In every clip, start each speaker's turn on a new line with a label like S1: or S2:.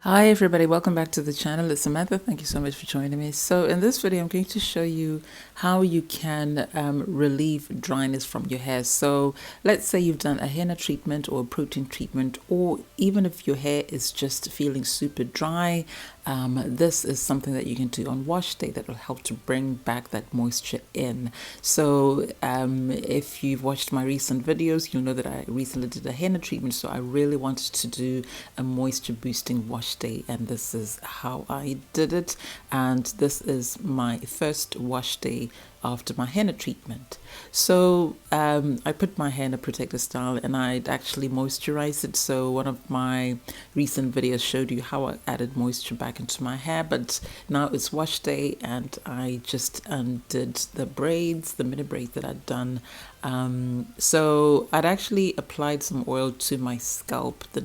S1: Hi everybody, welcome back to the channel. It's Samantha. Thank you so much for joining me. So in this video, I'm going to show you how you can relieve dryness from your hair. So let's say you've done a henna treatment or a protein treatment, or even if your hair is just feeling super dry, this is something that you can do on wash day that will help to bring back that moisture in. So if you've watched my recent videos, you'll know that I recently did a henna treatment. So I really wanted to do a moisture boosting wash day, and this is how I did it. And this is my first wash day after my henna treatment. So I put my hair in a protector style and I'd actually moisturized it. So one of my recent videos showed you how I added moisture back into my hair, but now it's wash day and I just undid the braids, the mini braids that I'd done. So I'd actually applied some oil to my scalp the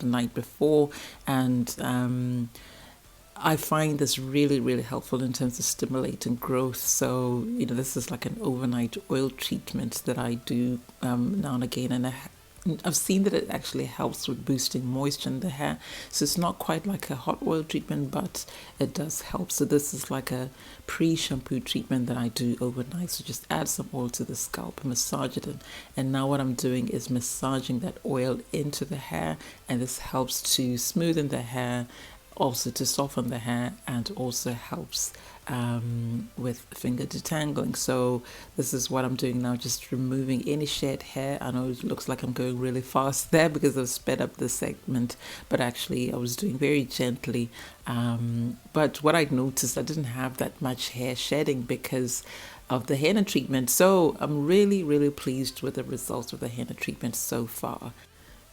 S1: night before, and I find this really helpful in terms of stimulating growth. So, this is like an overnight oil treatment that I do now and again. And I've seen that it actually helps with boosting moisture in the hair. So it's not quite like a hot oil treatment, but it does help. So this is like a pre-shampoo treatment that I do overnight. So just add some oil to the scalp, massage it in. And now what I'm doing is massaging that oil into the hair. And this helps to smoothen the hair, also to soften the hair, and also helps with finger detangling. So this is what I'm doing now, just removing any shed hair. I know it looks like I'm going really fast there because I've sped up the segment, but actually I was doing very gently. But what I noticed, I didn't have that much hair shedding because of the henna treatment. So I'm really pleased with the results of the henna treatment so far.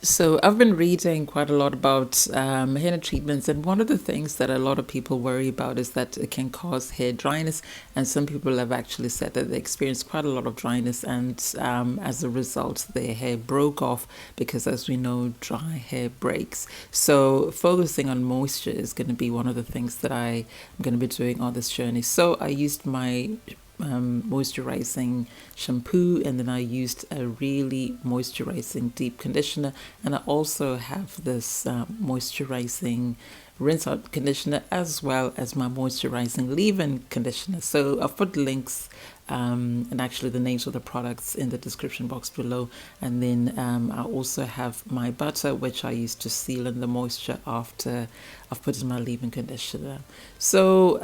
S1: So I've been reading quite a lot about henna treatments, and one of the things that a lot of people worry about is that it can cause hair dryness, and some people have actually said that they experienced quite a lot of dryness, and as a result their hair broke off, because as we know, dry hair breaks. So focusing on moisture is going to be one of the things that I'm going to be doing on this journey. So I used my moisturizing shampoo, and then I used a really moisturizing deep conditioner, and I also have this moisturizing rinse out conditioner, as well as my moisturizing leave-in conditioner. So I've put links and actually the names of the products in the description box below, and then I also have my butter, which I use to seal in the moisture after I've put in my leave-in conditioner. So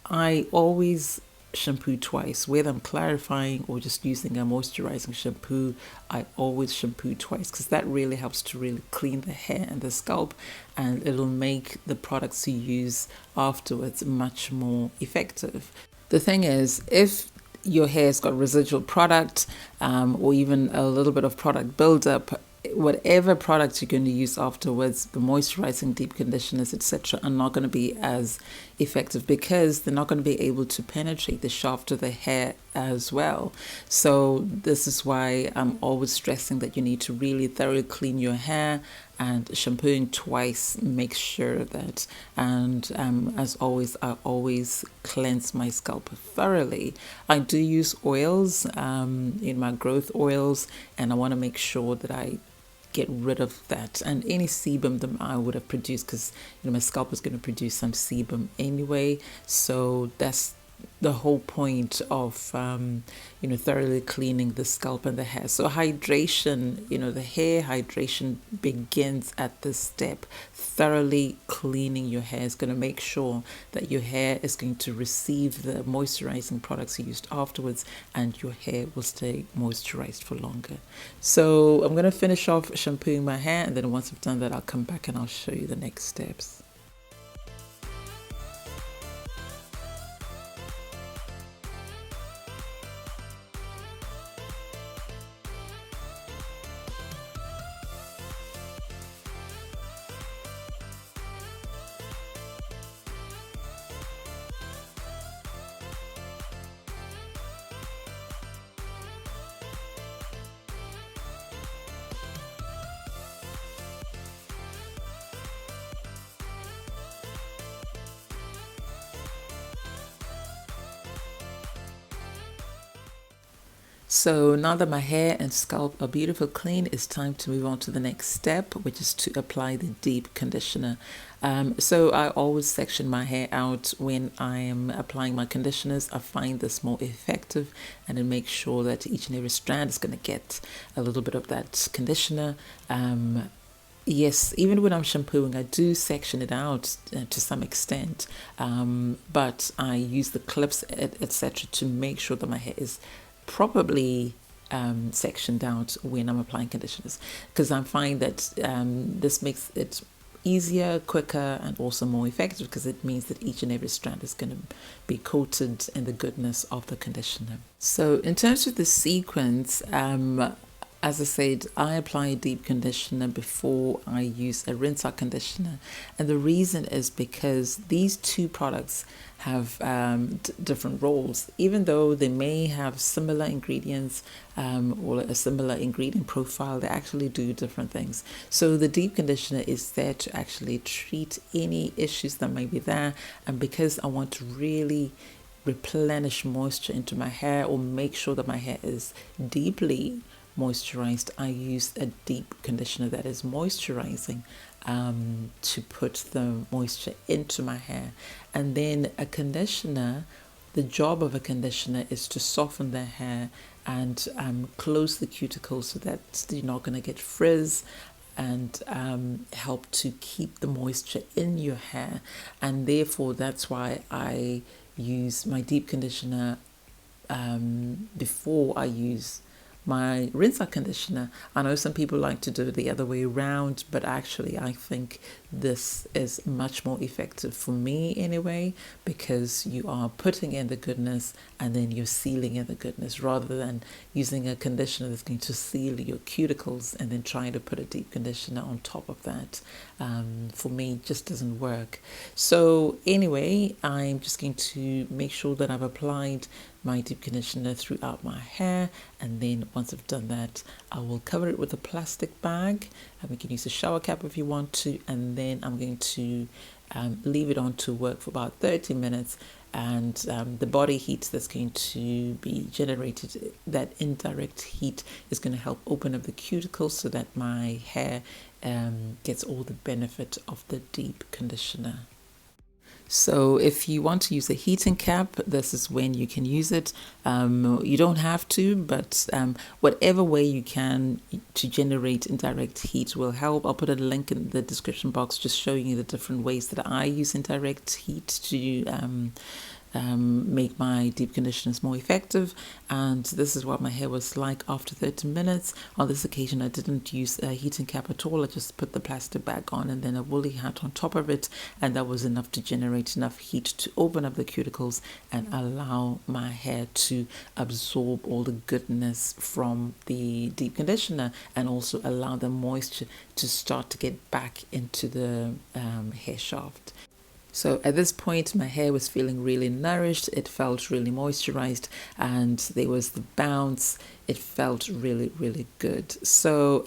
S1: I always shampoo twice, whether I'm clarifying or just using a moisturizing shampoo. I always shampoo twice because that really helps to really clean the hair and the scalp, and it'll make the products you use afterwards much more effective. The thing is, if your hair's got residual product or even a little bit of product buildup, whatever products you're going to use afterwards, the moisturizing deep conditioners, etc., are not going to be as effective because they're not going to be able to penetrate the shaft of the hair as well. So this is why I'm always stressing that you need to really thoroughly clean your hair, and shampooing twice makes sure that. And as always, I always cleanse my scalp thoroughly. I do use oils in my growth oils, and I want to make sure that I get rid of that and any sebum that I would have produced, because my scalp is going to produce some sebum anyway. So that's the whole point of thoroughly cleaning the scalp and the hair. So hydration, the hair hydration begins at this step. Thoroughly cleaning your hair is going to make sure that your hair is going to receive the moisturizing products you used afterwards, and your hair will stay moisturized for longer. So I'm going to finish off shampooing my hair, and then once I've done that, I'll come back and I'll show you the next steps. So now that my hair and scalp are beautiful clean, it's time to move on to the next step, which is to apply the deep conditioner. So I always section my hair out when I am applying my conditioners. I find this more effective, and it makes sure that each and every strand is going to get a little bit of that conditioner. Yes, even when I'm shampooing, I do section it out to some extent, but I use the clips, etc., to make sure that my hair is properly sectioned out when I'm applying conditioners, because I find that this makes it easier, quicker, and also more effective, because it means that each and every strand is going to be coated in the goodness of the conditioner. So in terms of the sequence, as I said, I apply a deep conditioner before I use a rinse out conditioner. And the reason is because these two products have different roles. Even though they may have similar ingredients or a similar ingredient profile, they actually do different things. So the deep conditioner is there to actually treat any issues that may be there. And because I want to really replenish moisture into my hair, or make sure that my hair is deeply moisturized, I use a deep conditioner that is moisturizing to put the moisture into my hair. And then a conditioner, the job of a conditioner is to soften the hair and close the cuticles so that you're not going to get frizz, and help to keep the moisture in your hair. And therefore that's why I use my deep conditioner before I use my rinse out conditioner. I know some people like to do it the other way around, but actually I think this is much more effective for me anyway, because you are putting in the goodness and then you're sealing in the goodness, rather than using a conditioner that's going to seal your cuticles and then trying to put a deep conditioner on top of that. For me, it just doesn't work. So anyway, I'm just going to make sure that I've applied my deep conditioner throughout my hair, and then once I've done that, I will cover it with a plastic bag, and we can use a shower cap if you want to, and then I'm going to leave it on to work for about 30 minutes. And the body heat that's going to be generated, that indirect heat, is going to help open up the cuticles so that my hair gets all the benefit of the deep conditioner. So if you want to use a heating cap, this is when you can use it. You don't have to, but whatever way you can to generate indirect heat will help. I'll put a link in the description box just showing you the different ways that I use indirect heat to make my deep conditioners more effective. And this is what my hair was like after 30 minutes. On this occasion, I didn't use a heating cap at all. I just put the plastic bag on and then a woolly hat on top of it, and that was enough to generate enough heat to open up the cuticles and allow my hair to absorb all the goodness from the deep conditioner, and also allow the moisture to start to get back into the hair shaft. So at this point, my hair was feeling really nourished. It felt really moisturized, and there was the bounce. It felt really, really good. So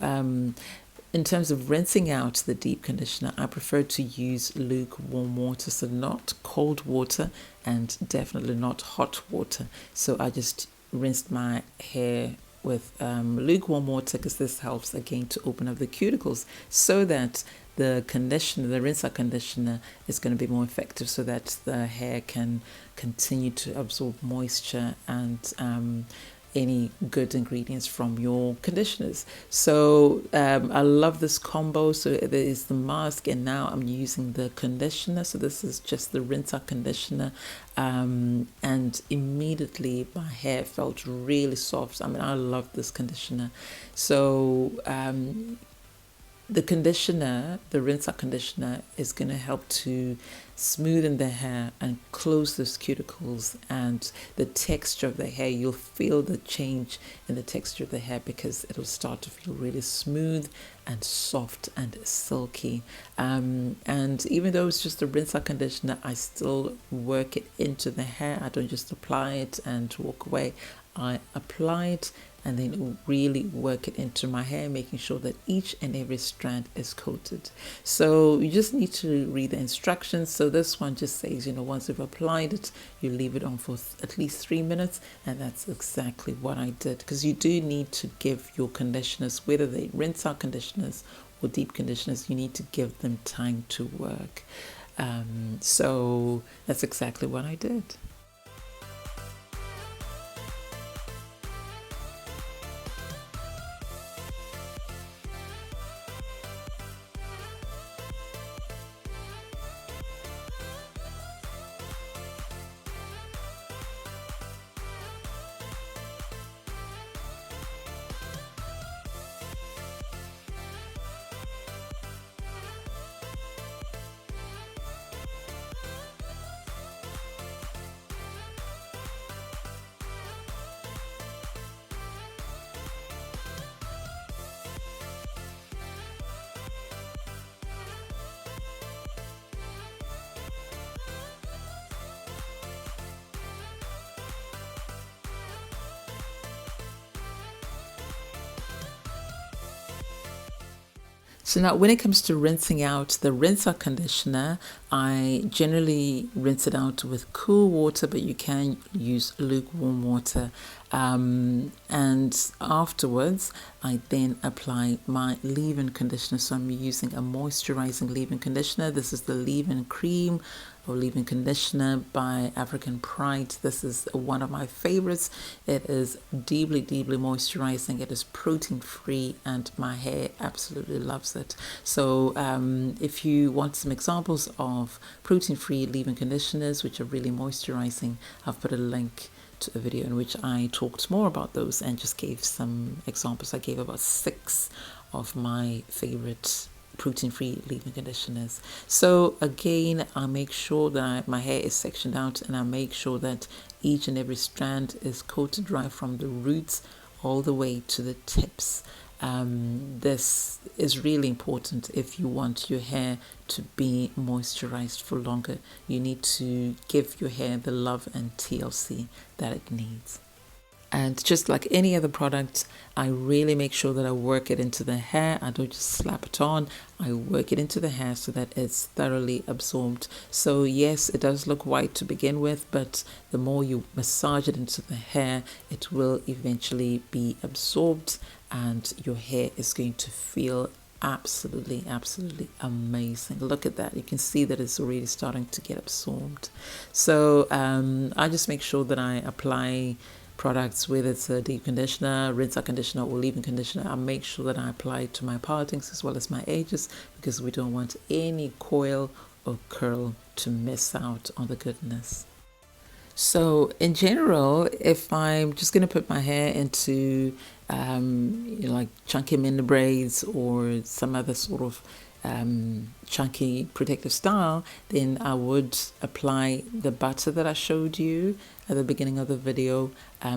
S1: in terms of rinsing out the deep conditioner, I prefer to use lukewarm water, so not cold water and definitely not hot water. So I just rinsed my hair with lukewarm water, because this helps again to open up the cuticles, so that the conditioner, the rinse out conditioner, is going to be more effective, so that the hair can continue to absorb moisture and any good ingredients from your conditioners. So I love this combo. So there is the mask, and now I'm using the conditioner. So this is just the rinse out conditioner, and immediately my hair felt really soft. I mean, I love this conditioner. So the conditioner, the rinse out conditioner, is going to help to smoothen the hair and close those cuticles, and the texture of the hair, you'll feel the change in the texture of the hair, because it'll start to feel really smooth and soft and silky. And even though it's just a rinse out conditioner, I still work it into the hair. I don't just apply it and walk away. I apply it and then really work it into my hair, making sure that each and every strand is coated. So you just need to read the instructions. So So this one just says, once you've applied it, you leave it on for at least 3 minutes, and that's exactly what I did, because you do need to give your conditioners, whether they rinse out conditioners or deep conditioners, you need to give them time to work. So that's exactly what I did. So now when it comes to rinsing out the rinse out conditioner, I generally rinse it out with cool water, but you can use lukewarm water. And afterwards, I then apply my leave-in conditioner. So I'm using a moisturizing leave-in conditioner. This is the leave-in cream or leave-in conditioner by African Pride. This is one of my favorites. It is deeply, deeply moisturizing. It is protein-free, and my hair absolutely loves it. So if you want some examples of protein-free leave-in conditioners, which are really moisturizing, I've put a link to a video in which I talked more about those and just gave some examples. I gave about 6 of my favorite protein-free leave-in conditioners. So again, I make sure that my hair is sectioned out, and I make sure that each and every strand is coated dry from the roots all the way to the tips. This is really important if you want your hair to be moisturized for longer. You need to give your hair the love and TLC that it needs. And just like any other product, I really make sure that I work it into the hair. I don't just slap it on. I work it into the hair so that it's thoroughly absorbed. So yes, it does look white to begin with, but the more you massage it into the hair, it will eventually be absorbed, and your hair is going to feel absolutely, absolutely amazing. Look at that. You can see that it's already starting to get absorbed. So I just make sure that I apply products, whether it's a deep conditioner, rinse out conditioner, or leave-in conditioner. I make sure that I apply it to my partings as well as my edges, because we don't want any coil or curl to miss out on the goodness. So in general, if I'm just going to put my hair into like chunky mini braids or some other sort of chunky protective style, then I would apply the butter that I showed you at the beginning of the video,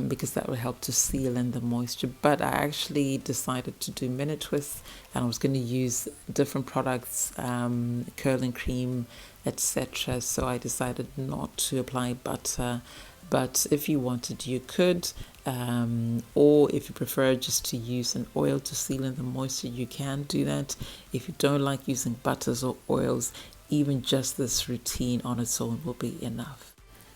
S1: because that will help to seal in the moisture. But I actually decided to do mini twists, and I was going to use different products, curling cream, etc. So I decided not to apply butter, but if you wanted, you could, or if you prefer just to use an oil to seal in the moisture, you can do that. If you don't like using butters or oils, even just this routine on its own will be enough.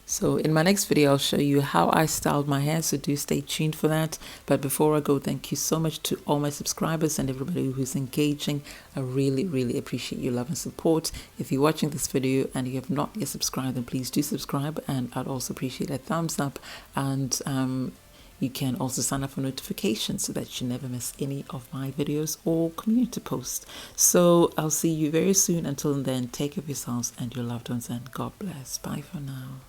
S1: So in my next video, I'll show you how I styled my hair, so do stay tuned for that. But before I go, thank you so much to all my subscribers and everybody who's engaging. I really, really appreciate your love and support. If you're watching this video and you have not yet subscribed, then please do subscribe, and I'd also appreciate a thumbs up. And you can also sign up for notifications so that you never miss any of my videos or community posts. So I'll see you very soon. Until then, take care of yourselves and your loved ones, and God bless. Bye for now.